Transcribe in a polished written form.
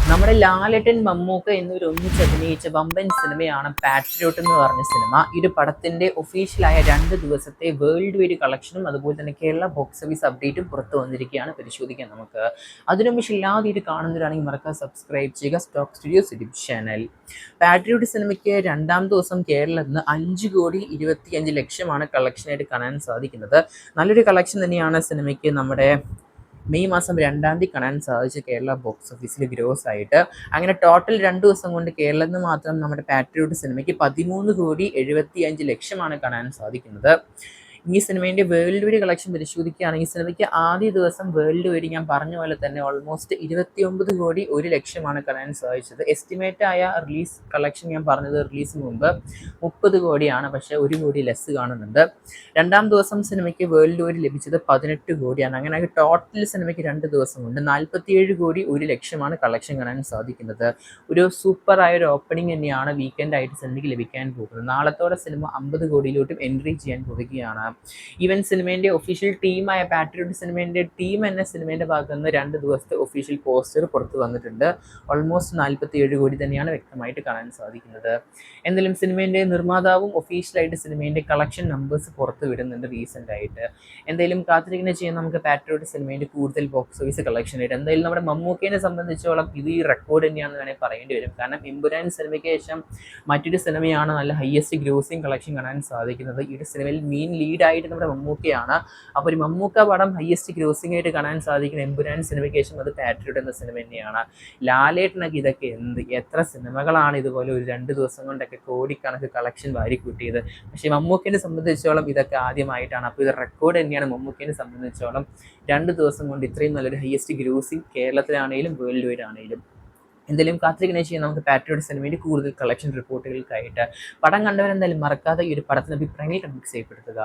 നമ്മുടെ ലാലേട്ടൻ മമ്മൂക്ക എന്നിവർ ഒന്നിച്ച് അഭിനയിച്ച വമ്പൻ സിനിമയാണ് പാട്രിയോട്ട് എന്ന് പറഞ്ഞ സിനിമ. ഈ ഒരു പടത്തിന്റെ ഒഫീഷ്യലായ 2 ദിവസത്തെ വേൾഡ് വൈഡ് കളക്ഷനും അതുപോലെ തന്നെ കേരള ബോക്സ് ഓഫീസ് അപ്ഡേറ്റും പുറത്തു വന്നിരിക്കുകയാണ്. പരിശോധിക്കാൻ നമുക്ക്. അതിനു മുമ്പ് ഇല്ലാതെ ഇത് കാണുന്നവരാണെങ്കിൽ മറക്കാതെ സബ്സ്ക്രൈബ് ചെയ്യുക stock studios YouTube channel. Patriot സിനിമയ്ക്ക് 2-ാം ദിവസം കേരളത്തിൽ നിന്ന് 5,25,00,000 കളക്ഷനായിട്ട് കാണാൻ സാധിക്കുന്നത്. നല്ലൊരു കളക്ഷൻ തന്നെയാണ് സിനിമയ്ക്ക് നമ്മുടെ മെയ് മാസം 2-ാം തീയതി കാണാൻ സാധിച്ച കേരള ബോക്സ് ഓഫീസിൽ ഗ്രോസ് ആയിട്ട്. അങ്ങനെ ടോട്ടൽ 2 ദിവസം കൊണ്ട് കേരളത്തിൽ നിന്ന് മാത്രം നമ്മുടെ പാട്രിയോട്ട് സിനിമയ്ക്ക് 13,75,00,000 കാണാൻ സാധിക്കുന്നത്. ഈ സിനിമേൻ്റെ വേൾഡ് വൈഡ് കളക്ഷൻ പരിശോധിക്കുകയാണെങ്കിൽ സിനിമയ്ക്ക് ആദ്യ ദിവസം വേൾഡ് വൈഡ് ഞാൻ പറഞ്ഞ പോലെ തന്നെ ഓൾമോസ്റ്റ് 29,01,00,000 കാണാൻ സാധിച്ചത്. എസ്റ്റിമേറ്റ് ആയ റിലീസ് കളക്ഷൻ ഞാൻ പറഞ്ഞത് റിലീസിന് മുമ്പ് 30 കോടിയാണ്, പക്ഷേ 1 കോടി ലെസ് കാണുന്നുണ്ട്. 2-ാം ദിവസം സിനിമയ്ക്ക് വേൾഡ് വൈഡ് ലഭിച്ചത് 18 കോടിയാണ്. അങ്ങനെ ടോട്ടൽ സിനിമയ്ക്ക് 2 ദിവസം കൊണ്ട് 47,01,00,000 കളക്ഷൻ കാണാൻ സാധിക്കുന്നത്. ഒരു സൂപ്പർ ആയ ഒരു ഓപ്പണിംഗ് തന്നെയാണ് വീക്കെൻഡ് ആയിട്ട് സിനിമയ്ക്ക് ലഭിക്കാൻ പോകുന്നത്. നാളത്തോടെ സിനിമ 50 കോടിയിലോട്ടും എൻട്രി ചെയ്യാൻ പോവുകയാണ്. ഈവൻ സിനിമേൻ്റെ ഒഫീഷ്യൽ ടീമായ പാട്രിയോട്ട് സിനിമേൻ്റെ ടീം എന്ന സിനിമേൻ്റെ ഭാഗത്ത് നിന്ന് 2 ദിവസത്തെ ഒഫീഷ്യൽ പോസ്റ്റർ പുറത്തു വന്നിട്ടുണ്ട്. ഓൾമോസ്റ്റ് 47 കോടി തന്നെയാണ് വ്യക്തമായിട്ട് കാണാൻ സാധിക്കുന്നത്. എന്തായാലും സിനിമേൻ്റെ നിർമ്മാതാവും ഒഫീഷ്യലായിട്ട് സിനിമേൻ്റെ കളക്ഷൻ നമ്പേഴ്സ് പുറത്ത് വിടുന്നുണ്ട് റീസെൻ്റ് ആയിട്ട്. എന്തായാലും കാത്തിരിക്കുന്ന ചെയ്യാൻ നമുക്ക് പാട്രിയോട്ട് സിനിമേൻ്റെ കൂടുതൽ ബോക്സ് ഓഫീസ് കളക്ഷൻ ആയിട്ട്. എന്തായാലും നമ്മുടെ മമ്മൂക്കേനെ സംബന്ധിച്ചോളം ഇത് ഈ റെക്കോർഡ് തന്നെയാണെന്ന് വേണമെങ്കിൽ പറയേണ്ടി വരും. കാരണം എമ്പുരാൻ സിനിമയ്ക്ക് ശേഷം മറ്റൊരു സിനിമയാണ് നല്ല ഹയസ്റ്റ് ഗ്രോസിംഗ് കളക്ഷൻ കാണാൻ സാധിക്കുന്നത്. ഈ ഒരു സിനിമയിൽ മെയിൻ ലീഡായിട്ട് നമ്മുടെ മമ്മൂക്കയാണ്. അപ്പോൾ ഒരു മമ്മൂക്ക പടം ഹയസ്റ്റ് ഗ്രോസിംഗ് ആയിട്ട് കാണാൻ സാധിക്കുന്ന എമ്പുരാൻ സിനിമയ്ക്ക് ശേഷം അത് പാട്രിയോട്ട് എന്ന സിനിമ തന്നെയാണ്. ലാലേട്ടനൊക്കെ ഇതൊക്കെ എത്ര സിനിമകളാണ് ഇതുപോലെ ഒരു 2 ദിവസം കൊണ്ടൊക്കെ കോടിക്കണക്ക് കളക്ഷൻ വാരിക്കൂട്ടിയത്. പക്ഷേ മമ്മൂക്കിനെ സംബന്ധിച്ചോളം ഇതൊക്കെ ആദ്യമായിട്ടാണ്. അപ്പോൾ ഇത് റെക്കോർഡ് തന്നെയാണ് മമ്മൂക്കിനെ സംബന്ധിച്ചോളം. 2 ദിവസം കൊണ്ട് ഇത്രയും നല്ലൊരു ഹയസ്റ്റ് ഗ്രോസിംഗ് കേരളത്തിലാണെങ്കിലും വേൾഡ് വൈഡ് ആണെങ്കിലും. എന്തായാലും കാത്തിരിക്കുന്ന ചെയ്യാൻ നമുക്ക് പാട്രിയോട്ട് സിനിമയിൽ കൂടുതൽ കളക്ഷൻ റിപ്പോർട്ടുകൾക്കായിട്ട്. പടം കണ്ടവരെന്തായാലും മറക്കാതെ ഈ ഒരു പടത്തിന് അഭിപ്രായങ്ങൾ കമന്റ് ചെയ്യപ്പെടുത്തുക.